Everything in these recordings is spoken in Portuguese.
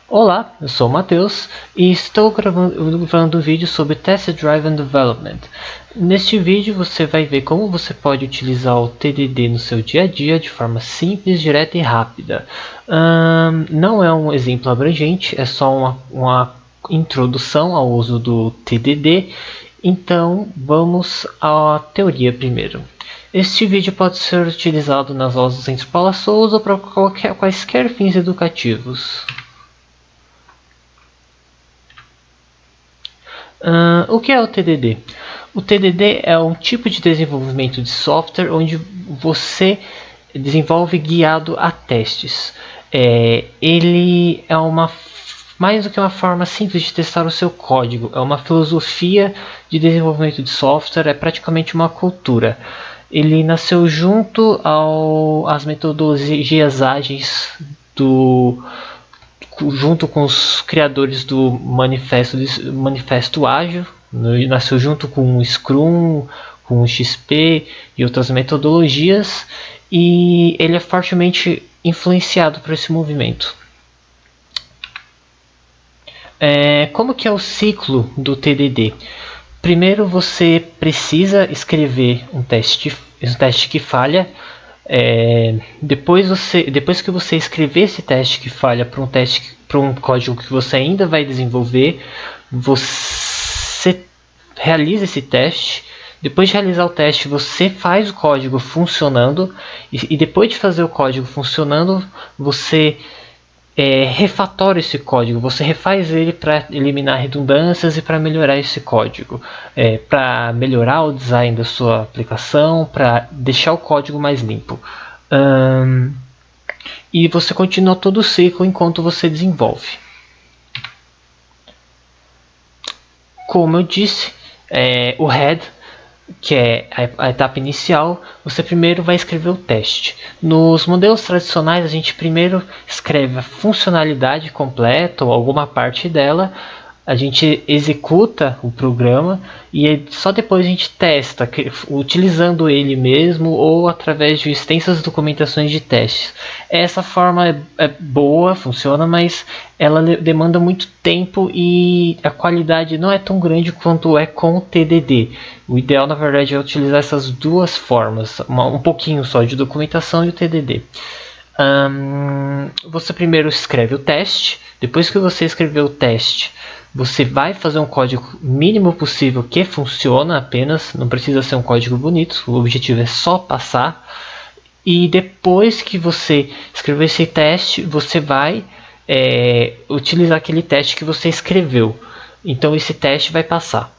Olá, eu sou o Matheus e estou gravando um vídeo sobre Test Driven Development. Neste vídeo você vai ver como você pode utilizar o TDD no seu dia a dia de forma simples, direta e rápida. Não é um exemplo abrangente, é só uma introdução ao uso do TDD. Então vamos à teoria primeiro. Este vídeo pode ser utilizado nas aulas do Centro Paula Souza ou para quaisquer fins educativos. O que é o TDD? O TDD é um tipo de desenvolvimento de software onde você desenvolve guiado a testes. Ele é mais do que uma forma simples de testar o seu código. É uma filosofia de desenvolvimento de software, é praticamente uma cultura. Ele nasceu junto às metodologias ágeis junto com os criadores do Manifesto Ágil, nasceu junto com o Scrum, com o XP e outras metodologias, e ele é fortemente influenciado por esse movimento. Como que é o ciclo do TDD? Primeiro você precisa escrever um teste que falha. Depois que você escrever esse teste que falha para um código que você ainda vai desenvolver, você realiza esse teste. Depois de realizar o teste, você faz o código funcionando, e depois de fazer o código funcionando, você refatora esse código, você refaz ele para eliminar redundâncias e para melhorar esse código, para melhorar o design da sua aplicação, para deixar o código mais limpo. E você continua todo o ciclo enquanto você desenvolve. Como eu disse, o head, que é a etapa inicial, você primeiro vai escrever o teste. Nos modelos tradicionais, a gente primeiro escreve a funcionalidade completa ou alguma parte dela, a gente executa o programa e só depois a gente testa, utilizando ele mesmo ou através de extensas documentações de testes. Essa forma é boa, funciona, mas ela demanda muito tempo e a qualidade não é tão grande quanto é com o TDD. O ideal, na verdade, é utilizar essas duas formas, um pouquinho só de documentação e o TDD. Você primeiro escreve o teste. Depois que você escreveu o teste, você vai fazer um código mínimo possível que funciona apenas, não precisa ser um código bonito, o objetivo é só passar. E depois que você escreveu esse teste, você vai utilizar aquele teste que você escreveu. Então esse teste vai passar.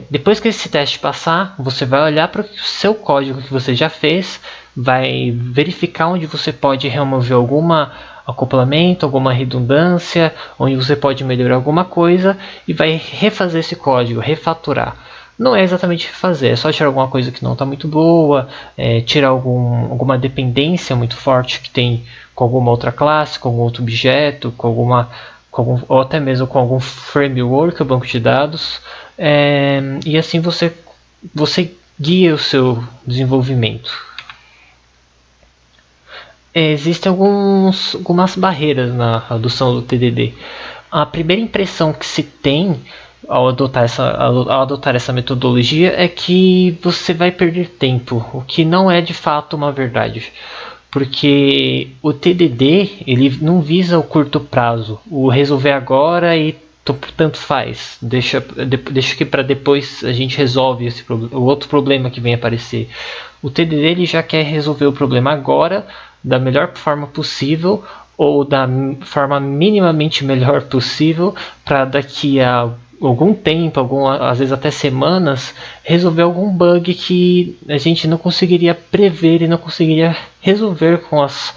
Depois que esse teste passar, você vai olhar para o seu código que você já fez, vai verificar onde você pode remover alguma acoplamento, alguma redundância, onde você pode melhorar alguma coisa e vai refazer esse código, refatorar. Não é exatamente refazer, é só tirar alguma coisa que não está muito boa, tirar alguma dependência muito forte que tem com alguma outra classe, com algum outro objeto, ou até mesmo com algum framework ou banco de dados, e assim você guia o seu desenvolvimento. Existem algumas barreiras na adoção do TDD. A primeira impressão que se tem ao adotar essa metodologia é que você vai perder tempo, o que não é de fato uma verdade. Porque o TDD ele não visa o curto prazo, o resolver agora e tanto faz, deixa que para depois a gente resolve o outro problema que vem aparecer. O TDD ele já quer resolver o problema agora, da melhor forma possível ou da forma minimamente melhor possível, para daqui a algum tempo, às vezes até semanas, resolver algum bug que a gente não conseguiria prever e não conseguiria resolver com as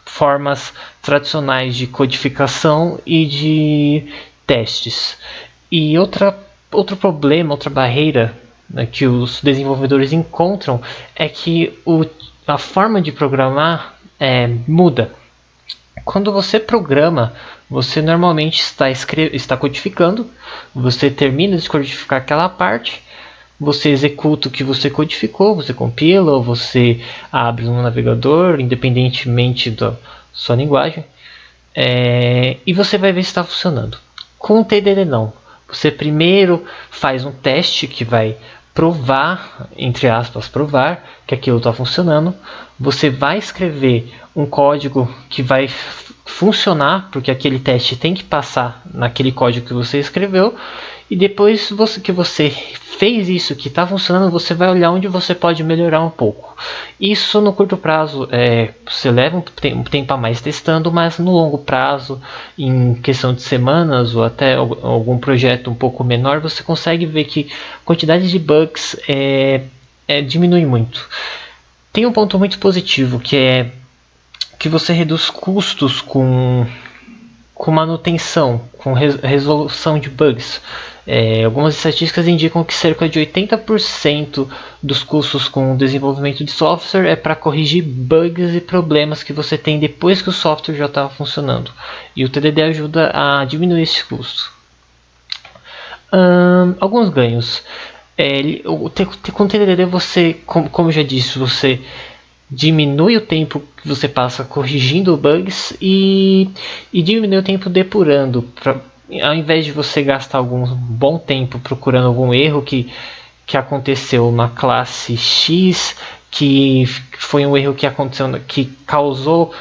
formas tradicionais de codificação e de testes. E outro problema, outra barreira, né, que os desenvolvedores encontram é que a forma de programar muda. Quando você programa, você normalmente está codificando, você termina de codificar aquela parte, você executa o que você codificou, você compila ou você abre no navegador, independentemente da sua linguagem. e você vai ver se está funcionando. Com o TDD não. Você primeiro faz um teste que vai provar, entre aspas, provar que aquilo está funcionando. Você vai escrever um código que vai funcionar, porque aquele teste tem que passar naquele código que você escreveu. E depois que você fez isso, que está funcionando, você vai olhar onde você pode melhorar um pouco. Isso no curto prazo, você leva um tempo a mais testando, mas no longo prazo, em questão de semanas ou até algum projeto um pouco menor, você consegue ver que a quantidade de bugs diminui muito. Tem um ponto muito positivo, que é que você reduz custos com manutenção, com resolução de bugs. Algumas estatísticas indicam que cerca de 80% dos custos com o desenvolvimento de software é para corrigir bugs e problemas que você tem depois que o software já estava funcionando. E o TDD ajuda a diminuir esse custo. Alguns ganhos. Com o TDD, você, como eu já disse, você diminui o tempo que você passa corrigindo bugs e diminui o tempo depurando. Ao invés de você gastar algum bom tempo procurando algum erro que aconteceu na classe X, que foi um erro que aconteceu, que causou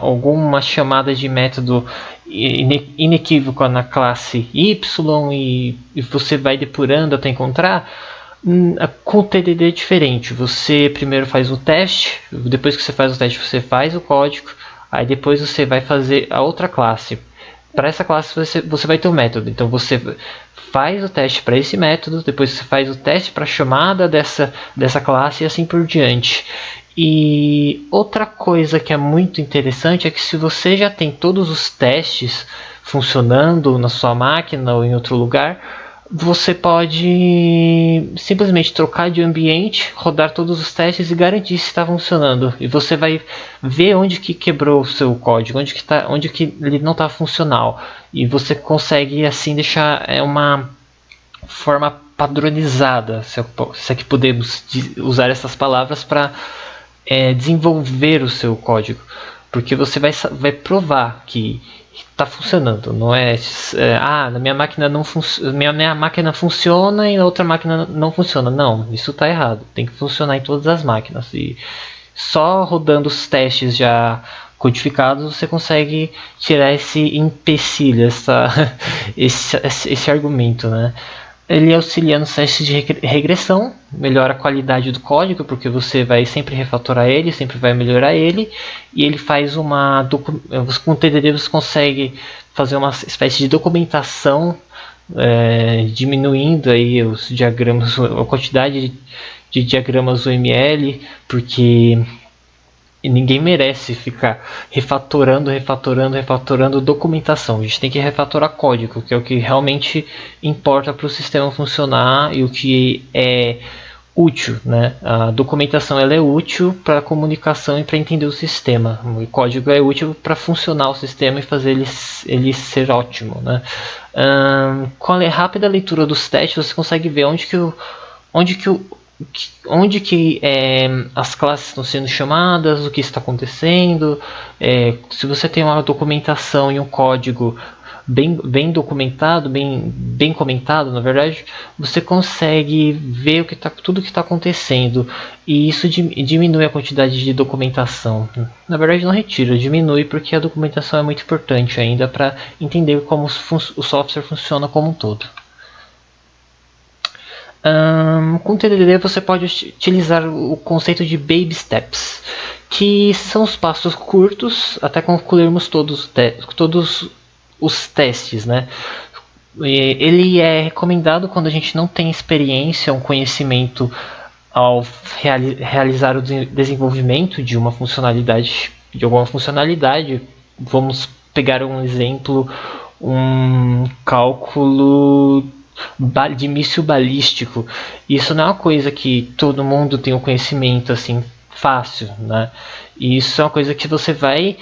alguma chamada de método inequívoca na classe Y, e você vai depurando até encontrar. Com o TDD é diferente. Você primeiro faz um teste, depois que você faz o teste você faz o código, aí depois você vai fazer a outra classe. Para essa classe você vai ter um método, então você faz o teste para esse método, depois você faz o teste para a chamada dessa classe e assim por diante. E outra coisa que é muito interessante é que se você já tem todos os testes funcionando na sua máquina ou em outro lugar, você pode simplesmente trocar de ambiente, rodar todos os testes e garantir se está funcionando. E você vai ver onde que quebrou o seu código, onde que ele não está funcional. E você consegue assim deixar uma forma padronizada, se é que podemos usar essas palavras, para desenvolver o seu código. Porque você vai provar que está funcionando, não na minha máquina minha máquina funciona e na outra máquina não funciona. Não, isso está errado. Tem que funcionar em todas as máquinas. E só rodando os testes já codificados você consegue tirar esse empecilho, esse argumento, né? Ele auxilia nos testes de regressão, melhora a qualidade do código, porque você vai sempre refatorar ele, sempre vai melhorar ele, e ele faz com o TDD você consegue fazer uma espécie de documentação, diminuindo aí os diagramas, a quantidade de diagramas UML, porque ninguém merece ficar refatorando documentação. A gente tem que refatorar código, que é o que realmente importa para o sistema funcionar e o que é útil, né? A documentação ela é útil para a comunicação e para entender o sistema. O código é útil para funcionar o sistema e fazer ele ser ótimo, né? Com a rápida leitura dos testes você consegue ver onde que as classes estão sendo chamadas, o que está acontecendo. Se você tem uma documentação e um código bem documentado, bem comentado, na verdade, você consegue ver tudo o que está acontecendo, e isso diminui a quantidade de documentação. Na verdade não retira, diminui, porque a documentação é muito importante ainda para entender como o software funciona como um todo. Com o TDD você pode utilizar o conceito de baby steps, que são os passos curtos até concluirmos todos os testes, né? Ele é recomendado quando a gente não tem experiência, um conhecimento ao realizar o desenvolvimento de alguma funcionalidade. Vamos pegar um exemplo, um cálculo de míssil balístico. Isso não é uma coisa que todo mundo tem um conhecimento assim fácil, né? E isso é uma coisa que você vai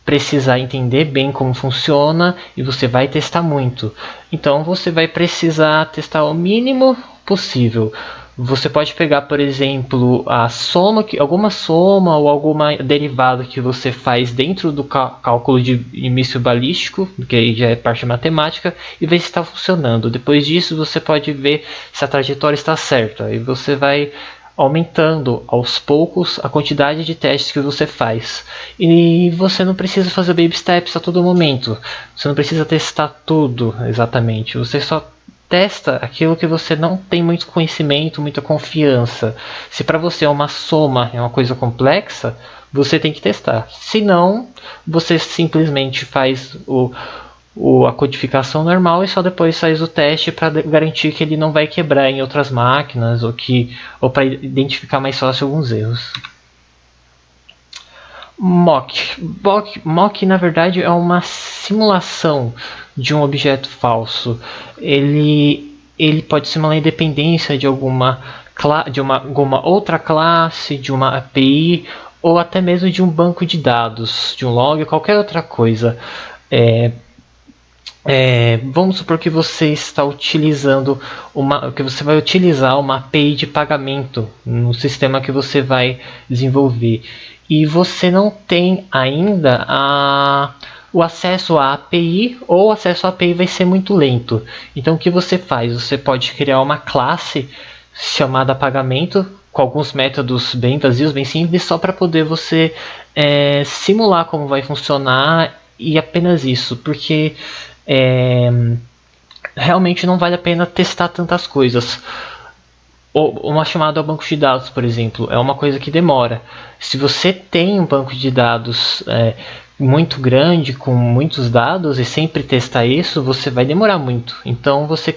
precisar entender bem como funciona, e você vai testar muito. Então você vai precisar testar o mínimo possível. Você pode pegar, por exemplo, a soma, alguma soma ou alguma derivada que você faz dentro do cálculo de míssil balístico, que aí já é parte matemática, e ver se está funcionando. Depois disso, você pode ver se a trajetória está certa. E você vai aumentando aos poucos a quantidade de testes que você faz. E você não precisa fazer baby steps a todo momento. Você não precisa testar tudo exatamente. Você só testa aquilo que você não tem muito conhecimento, muita confiança. Se para você uma soma é uma coisa complexa, você tem que testar. Se não, você simplesmente faz a codificação normal e só depois faz o teste para garantir que ele não vai quebrar em outras máquinas ou para identificar mais fácil alguns erros. Mock, na verdade, é uma simulação de um objeto falso. Ele pode simular a independência de alguma outra classe, de uma API, ou até mesmo de um banco de dados, de um log, qualquer outra coisa. Vamos supor que você está utilizando que você vai utilizar uma API de pagamento no sistema que você vai desenvolver e você não tem ainda o acesso à API, ou o acesso à API vai ser muito lento. Então o que você faz? Você pode criar uma classe chamada pagamento com alguns métodos bem vazios, bem simples, só para poder você simular como vai funcionar, e apenas isso, porque realmente não vale a pena testar tantas coisas. Uma chamada ao banco de dados, por exemplo, é uma coisa que demora. Se você tem um banco de dados muito grande, com muitos dados, e sempre testar isso, você vai demorar muito. Então você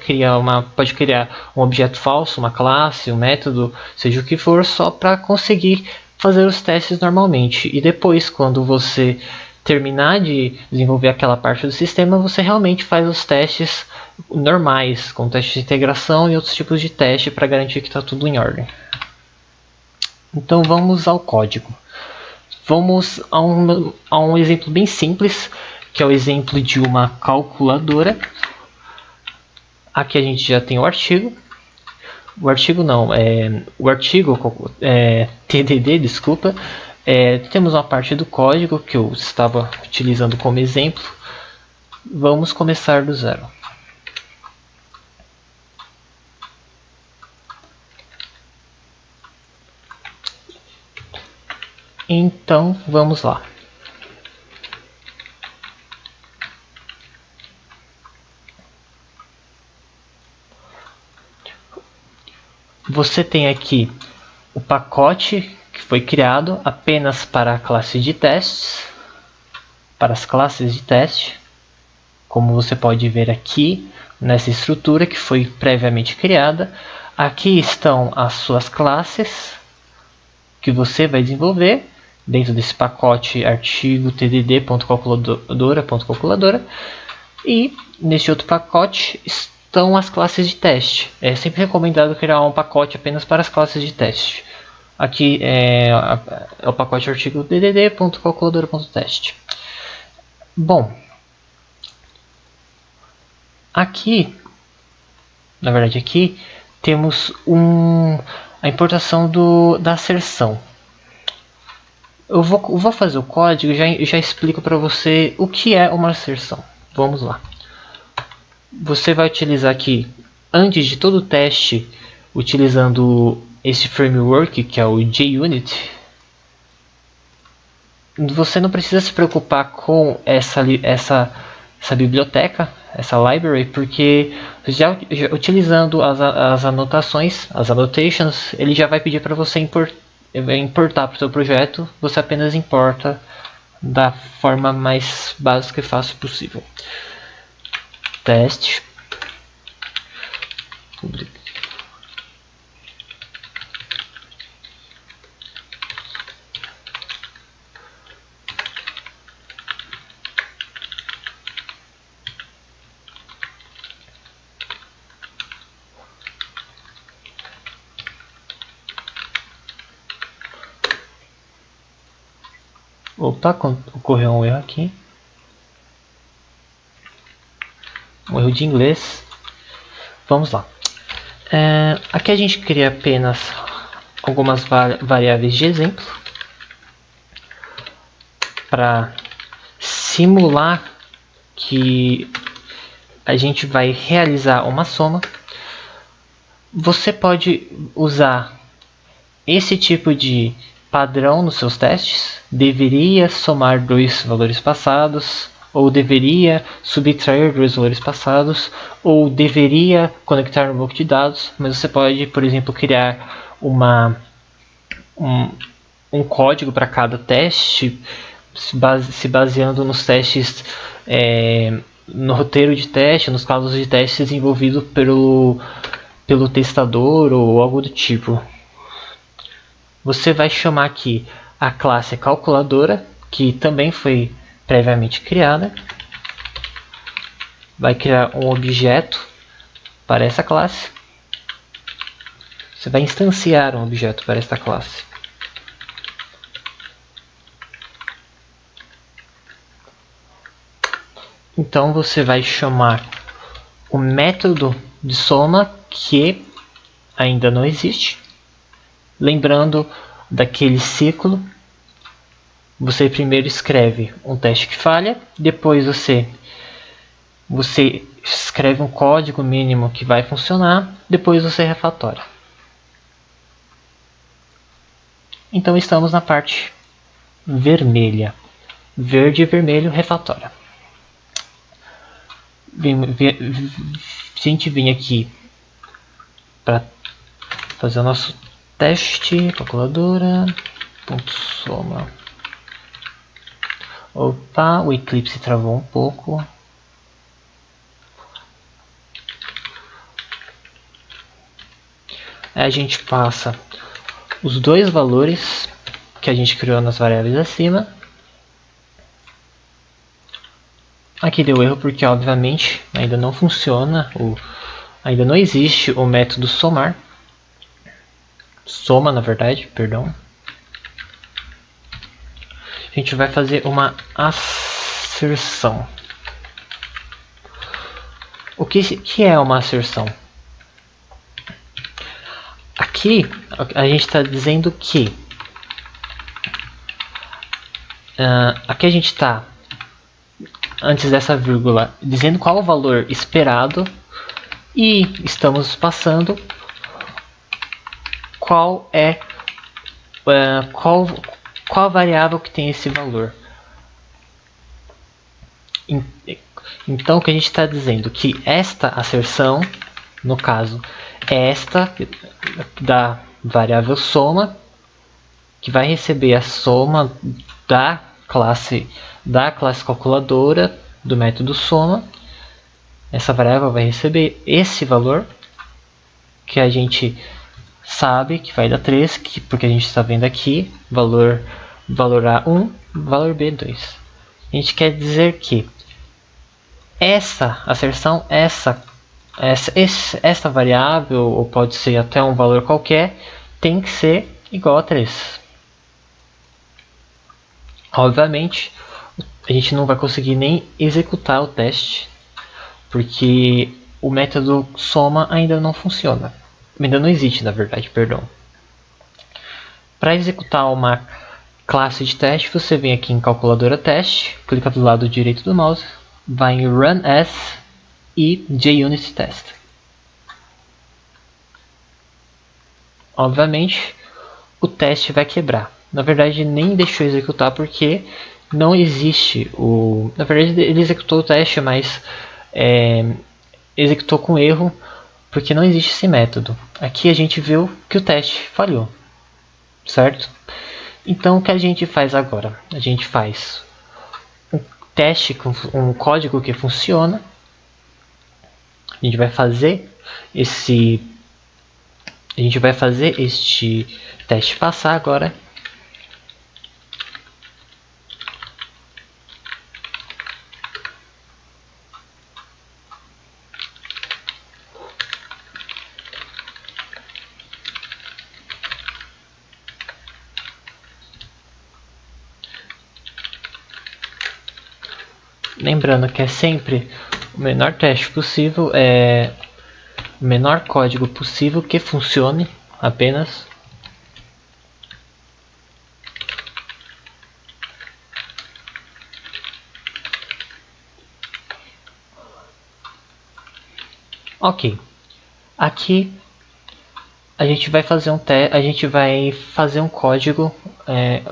pode criar um objeto falso, uma classe, um método, seja o que for, só para conseguir fazer os testes normalmente. E depois, quando você terminar de desenvolver aquela parte do sistema, você realmente faz os testes normais, com testes de integração e outros tipos de teste para garantir que está tudo em ordem. Então vamos ao código. Vamos a um exemplo bem simples, que é o exemplo de uma calculadora. Aqui a gente já tem o artigo. O artigo TDD, desculpa. Temos uma parte do código que eu estava utilizando como exemplo. Vamos começar do zero. Então vamos lá. Você tem aqui o pacote que foi criado apenas para a classe de testes, para as classes de teste, como você pode ver aqui nessa estrutura que foi previamente criada. Aqui estão as suas classes que você vai desenvolver dentro desse pacote artigo tdd.calculadora, e neste outro pacote estão as classes de teste. É sempre recomendado criar um pacote apenas para as classes de teste. Aqui é o pacote artigo tdd.calculadora.test. Bom, aqui, na verdade aqui temos a importação da asserção. Eu vou fazer o código e já explico para você o que é uma asserção. Vamos lá. Você vai utilizar aqui, antes de todo o teste, utilizando esse framework que é o JUnit. Você não precisa se preocupar com essa biblioteca, essa library, porque já utilizando as anotações, as annotations, ele já vai pedir para você importar para o seu projeto. Você apenas importa da forma mais básica e fácil possível. Teste. Opa, ocorreu um erro aqui. Um erro de inglês. Vamos lá. Aqui a gente cria apenas algumas variáveis de exemplo para simular que a gente vai realizar uma soma. Você pode usar esse tipo de padrão nos seus testes. Deveria somar dois valores passados, ou deveria subtrair dois valores passados, ou deveria conectar no banco de dados. Mas você pode, por exemplo, criar um código para cada teste, se baseando nos testes, no roteiro de teste, nos casos de teste desenvolvido pelo testador ou algo do tipo. Você vai chamar aqui a classe calculadora, que também foi previamente criada. Vai criar um objeto para essa classe. Você vai instanciar um objeto para esta classe. Então você vai chamar o método de soma, que ainda não existe. Lembrando daquele ciclo, você primeiro escreve um teste que falha, depois você escreve um código mínimo que vai funcionar, depois você refatora. Então estamos na parte vermelha. Verde e vermelho, refatora. Se a gente vir aqui para fazer o nosso teste, calculadora, ponto soma. Opa, o Eclipse travou um pouco. Aí a gente passa os dois valores que a gente criou nas variáveis acima. Aqui deu erro porque, obviamente, ainda não funciona, ainda não existe o método somar. Soma, na verdade, perdão. A gente vai fazer uma asserção. O que é uma asserção? Aqui a gente está dizendo que aqui a gente está, antes dessa vírgula, dizendo qual o valor esperado, e estamos passando qual a variável que tem esse valor. Então o que a gente está dizendo que esta asserção, no caso, é esta da variável soma, que vai receber a soma da classe calculadora do método soma. Essa variável vai receber esse valor, que a gente sabe que vai dar 3, porque a gente está vendo aqui valor A 1, valor B 2. A gente quer dizer que essa asserção, essa variável, ou pode ser até um valor qualquer, tem que ser igual a 3. Obviamente, a gente não vai conseguir nem executar o teste, porque o método soma ainda não funciona. Ainda não existe, na verdade, perdão. Para executar uma classe de teste, você vem aqui em calculadora teste, clica do lado direito do mouse, vai em Run As e JUnit Test. Obviamente, o teste vai quebrar. Na verdade, nem deixou executar porque não existe na verdade, ele executou o teste, mas executou com erro, porque não existe esse método. Aqui a gente viu que o teste falhou, certo? Então o que a gente faz agora? A gente faz um teste com um código que funciona. A gente vai fazer este teste passar agora. Lembrando que é sempre o menor teste possível, o menor código possível que funcione apenas. Ok, aqui a gente vai fazer um código.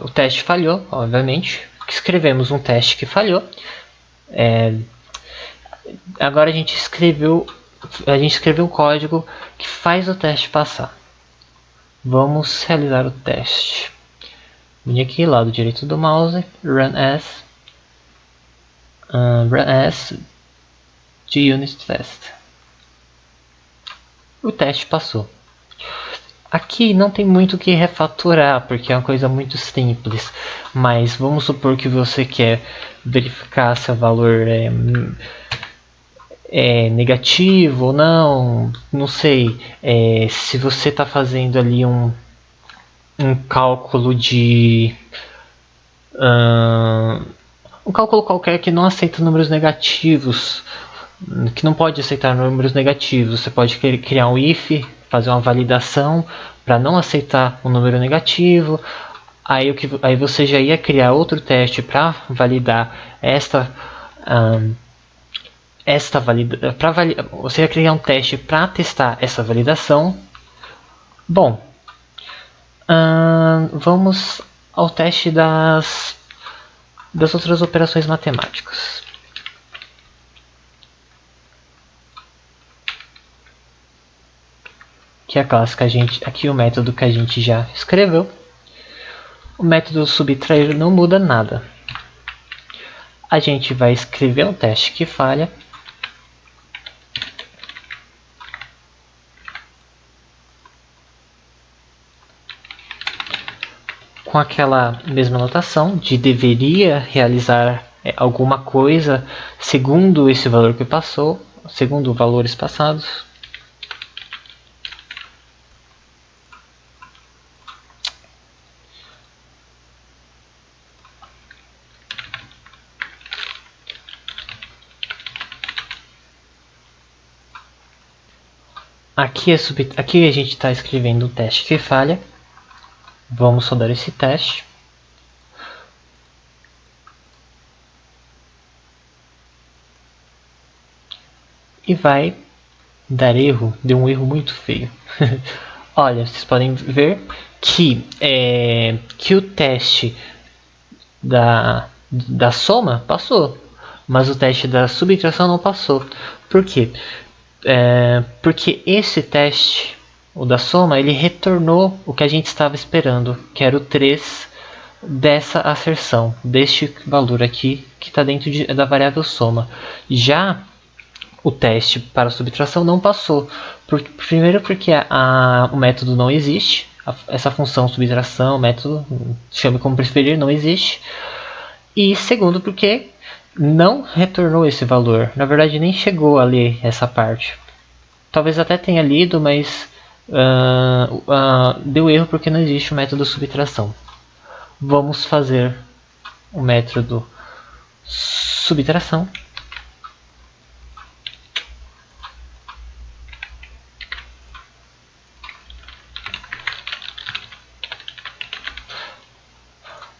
O teste falhou, obviamente. Escrevemos um teste que falhou. Agora a gente escreveu um código que faz o teste passar. Vamos realizar o teste. Vim aqui, lado direito do mouse, run as unit-test. O teste passou. Aqui não tem muito o que refatorar, porque é uma coisa muito simples. Mas vamos supor que você quer verificar se o valor é negativo ou não. Não sei. Se você está fazendo ali um cálculo de... um cálculo qualquer que não aceita números negativos. Que não pode aceitar números negativos. Você pode criar um if, fazer uma validação para não aceitar um número negativo. Aí você já ia criar outro teste para validar você ia criar um teste para testar essa validação. Bom, vamos ao teste das outras operações matemáticas. Que é a clássica, aqui o método que a gente já escreveu. O método subtrair não muda nada. A gente vai escrever um teste que falha. Com aquela mesma notação de deveria realizar alguma coisa segundo esse valor que passou, segundo valores passados. Aqui a gente está escrevendo um teste que falha. Vamos rodar esse teste. E vai dar erro. Deu um erro muito feio. Olha, vocês podem ver que o teste da soma passou, mas o teste da subtração não passou. Por quê? Porque esse teste, o da soma, ele retornou o que a gente estava esperando, que era o 3 dessa asserção, deste valor aqui que está dentro da variável soma. Já o teste para a subtração não passou. Primeiro porque o método não existe, essa função subtração, método, chame como preferir, não existe. E segundo porque não retornou esse valor. Na verdade nem chegou a ler essa parte. Talvez até tenha lido, mas deu erro porque não existe o método subtração. Vamos fazer o método subtração.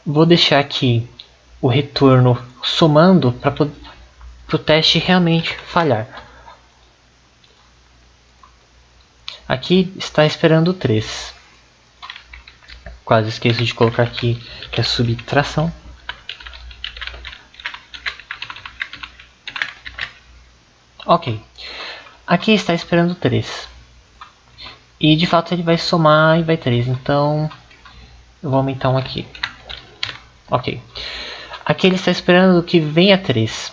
Vou deixar aqui o retorno somando para o teste realmente falhar. Aqui está esperando 3. Quase esqueço de colocar aqui que é subtração. Ok. Aqui está esperando 3. E de fato ele vai somar e vai 3. Então eu vou aumentar um aqui. Ok. Aqui ele está esperando que venha 3.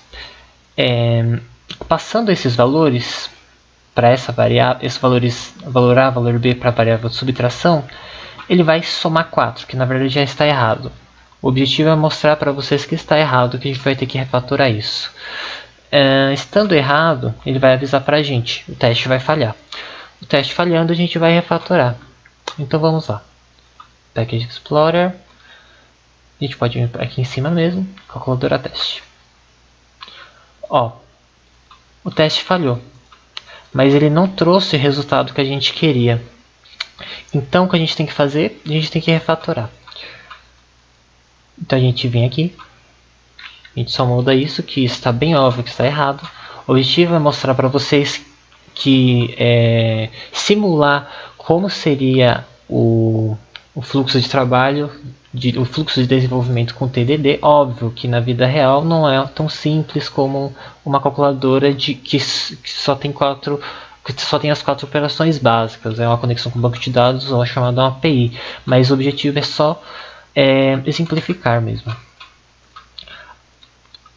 Passando esses valores para essa variável, esses valores, valor A, valor B para a variável de subtração, ele vai somar 4, que na verdade já está errado. O objetivo é mostrar para vocês que está errado, que a gente vai ter que refatorar isso. Estando errado, ele vai avisar para a gente, o teste vai falhar. O teste falhando, a gente vai refatorar. Então vamos lá. Package Explorer. A gente pode vir aqui em cima mesmo, calculadora teste. Ó, o teste falhou. mas ele não trouxe o resultado que a gente queria. Então o que a gente tem que fazer? A gente tem que refatorar. Então a gente vem aqui, a gente só muda isso, que está bem óbvio que está errado. O objetivo é mostrar para vocês que simular como seria o fluxo de trabalho, o fluxo de desenvolvimento com TDD. Óbvio que na vida real não é tão simples como uma calculadora que só tem as 4 operações básicas. É uma conexão com o banco de dados ou chamada uma API. Mas o objetivo é só exemplificar mesmo.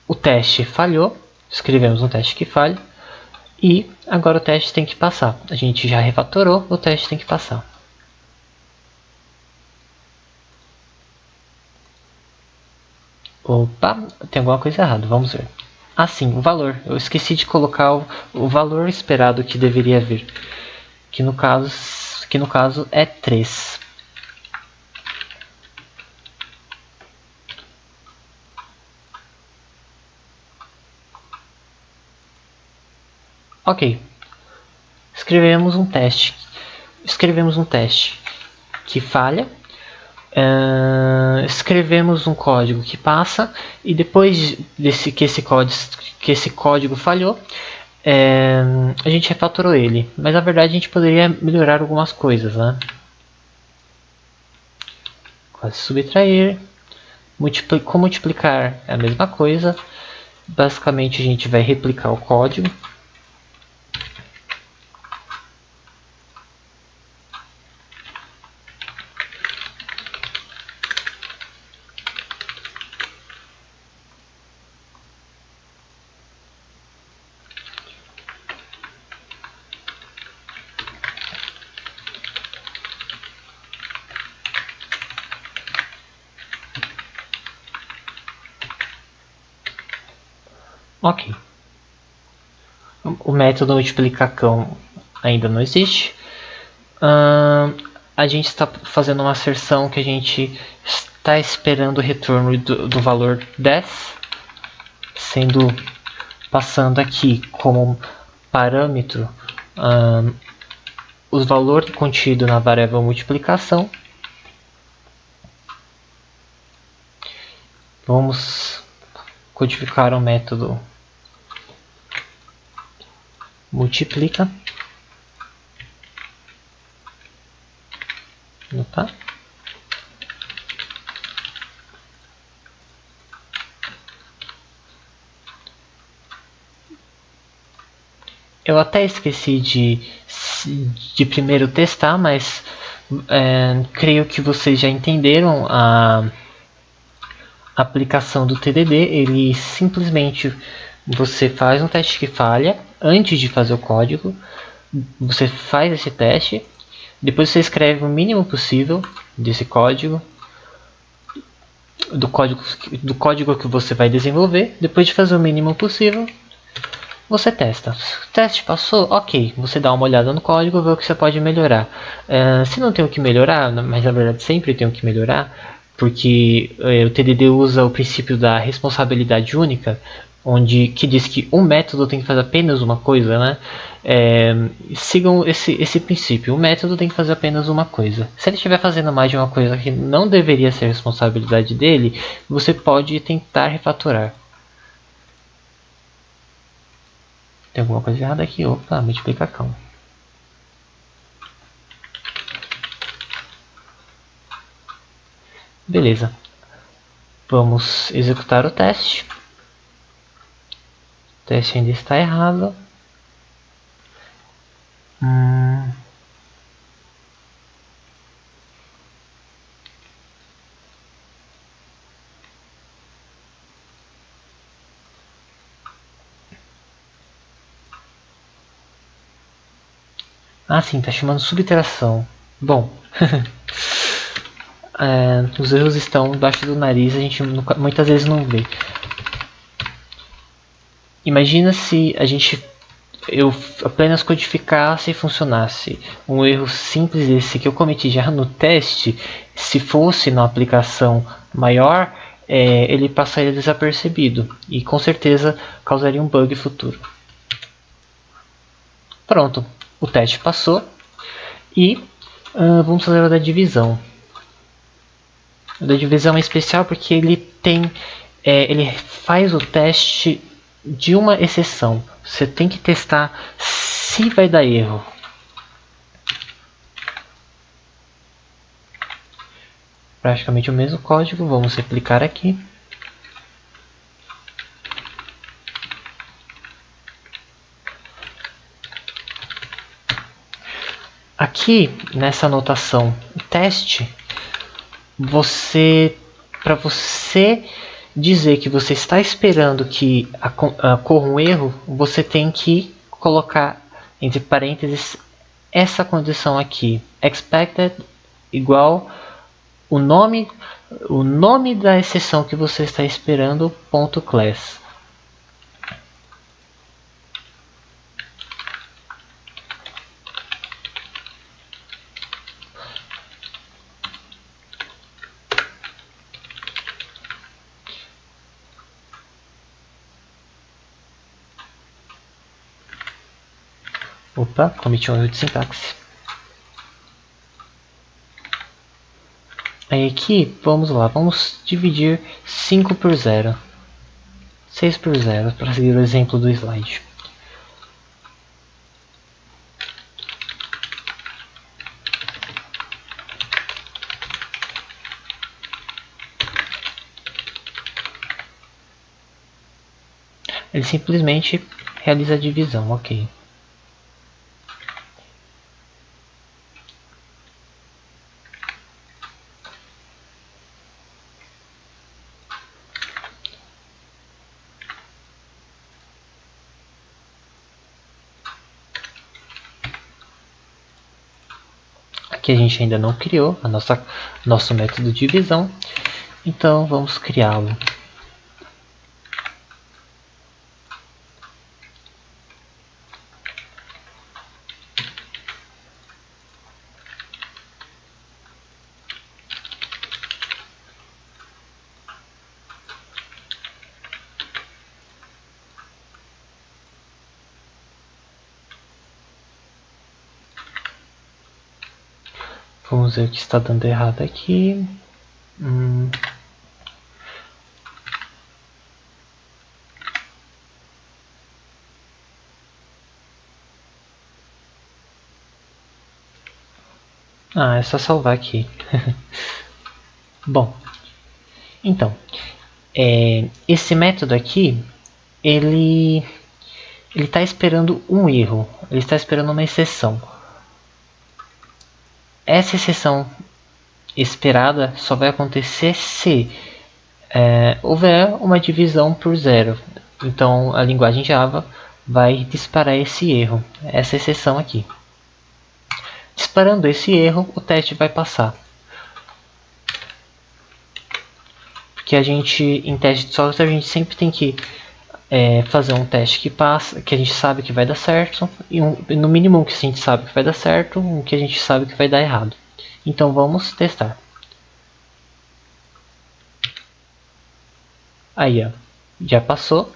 O teste falhou, escrevemos um teste que falha, e agora o teste tem que passar. A gente já refatorou, o teste tem que passar. Opa, tem alguma coisa errada, vamos ver. Ah sim, o valor. Eu esqueci de colocar o valor esperado que deveria vir, que no caso é 3. Ok, escrevemos um teste que falha, escrevemos um código que passa, e depois que esse código falhou, a gente refatorou ele, mas na verdade a gente poderia melhorar algumas coisas, né? Quase subtrair, com multiplicar é a mesma coisa. Basicamente a gente vai replicar o código. Ok. O método multiplicacão ainda não existe. A gente está fazendo uma asserção que a gente está esperando o retorno do valor 10, passando aqui como parâmetro o valor contido na variável multiplicação. Vamos codificar o método multiplica. Opa. Eu até esqueci de primeiro testar, mas creio que vocês já entenderam a aplicação do TDD. Ele simplesmente, você faz um teste que falha antes de fazer o código, você faz esse teste, depois você escreve o mínimo possível desse código, do código que você vai desenvolver. Depois de fazer o mínimo possível, você testa. O teste passou? Ok. Você dá uma olhada no código, vê o que você pode melhorar. Se não tem o que melhorar, mas na verdade sempre tem o que melhorar, porque o TDD usa o princípio da responsabilidade única, que diz que um método tem que fazer apenas uma coisa, né? Sigam esse princípio. O método tem que fazer apenas uma coisa. Se ele estiver fazendo mais de uma coisa que não deveria ser responsabilidade dele, você pode tentar refatorar. Tem alguma coisa errada aqui? Opa, multiplicacão. Beleza. Vamos executar o teste. O teste ainda está errado. Ah, sim, está chamando subtração. Bom, os erros estão embaixo do nariz, a gente muitas vezes não vê. Imagina se eu apenas codificasse e funcionasse. Um erro simples esse que eu cometi já no teste, se fosse na aplicação maior, ele passaria desapercebido e com certeza causaria um bug futuro. Pronto, o teste passou. E vamos fazer o da divisão. O da divisão é especial porque ele tem, ele faz o teste de uma exceção. Você tem que testar se vai dar erro. Praticamente o mesmo código, vamos replicar aqui. Aqui nessa anotação teste, para você dizer que você está esperando que ocorra um erro, você tem que colocar entre parênteses essa condição aqui, expected igual o nome da exceção que você está esperando, ponto class. Opa, cometi um erro de sintaxe. Aí aqui, vamos lá, vamos dividir 5 por 0. 6 por 0, para seguir o exemplo do slide. Ele simplesmente realiza a divisão, ok. Aqui a gente ainda não criou nosso método de divisão, então vamos criá-lo. Vamos ver o que está dando errado aqui. É só salvar aqui. Bom, então, esse método aqui, ele está esperando um erro, ele está esperando uma exceção. Essa exceção esperada só vai acontecer se houver uma divisão por zero. Então a linguagem Java vai disparar esse erro, essa exceção aqui. Disparando esse erro, o teste vai passar. Porque em teste de software, a gente sempre tem que fazer um teste que passa, que a gente sabe que vai dar certo, e no mínimo um que a gente sabe que vai dar certo, um que a gente sabe que vai dar errado. Então vamos testar. Aí, ó, já passou.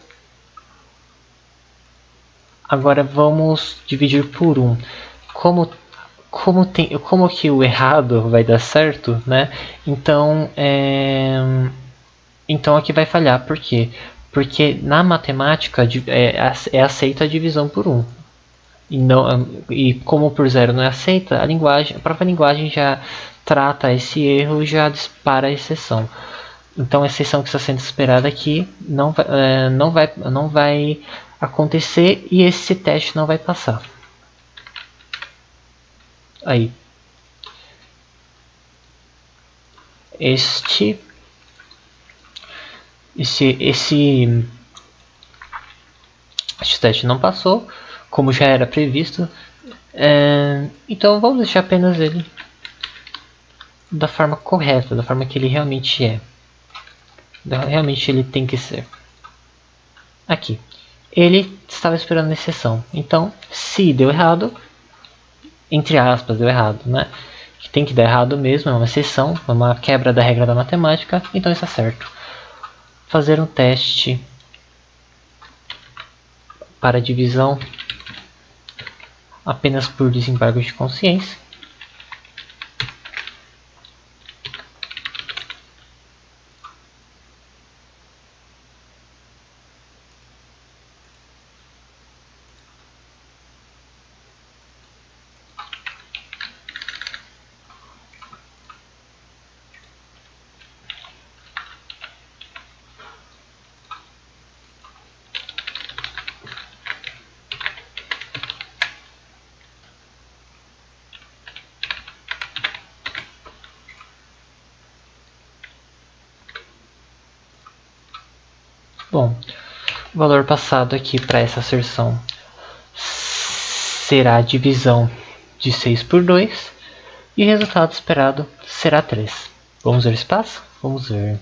Agora vamos dividir por 1. Como que o errado vai dar certo, né? Então aqui vai falhar. Por quê? Porque na matemática é aceita a divisão por 1. E como por 0 não é aceita, a própria linguagem já trata esse erro e já dispara a exceção. Então a exceção que está sendo esperada aqui não vai acontecer e esse teste não vai passar. Aí. Este teste não passou, como já era previsto. Então vamos deixar apenas ele da forma correta, da forma que ele realmente é. Realmente ele tem que ser. Aqui. Ele estava esperando a exceção. Então, se deu errado, entre aspas, deu errado, né? Que tem que dar errado mesmo, é uma exceção, é uma quebra da regra da matemática, então está certo. Fazer um teste para divisão apenas por desembargo de consciência. Bom, o valor passado aqui para essa asserção será a divisão de 6 por 2 e o resultado esperado será 3. Vamos ver se passa? Vamos ver.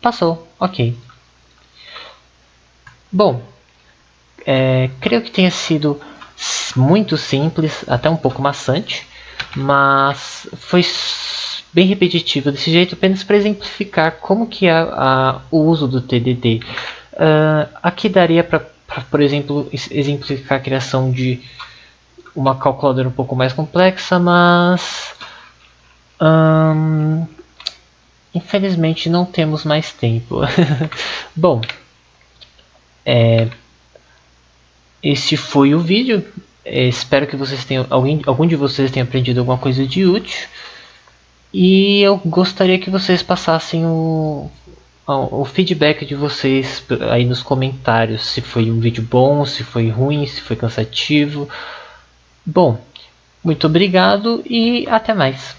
Passou, ok. Bom, creio que tenha sido muito simples, até um pouco maçante, mas foi bem repetitivo desse jeito, apenas para exemplificar como que é o uso do TDD. Aqui daria para, por exemplo, exemplificar a criação de uma calculadora um pouco mais complexa, mas infelizmente não temos mais tempo. Bom, este foi o vídeo. Espero que vocês tenham, algum de vocês tenha aprendido alguma coisa de útil. E eu gostaria que vocês passassem o feedback de vocês aí nos comentários. Se foi um vídeo bom, se foi ruim, se foi cansativo. Bom, muito obrigado e até mais.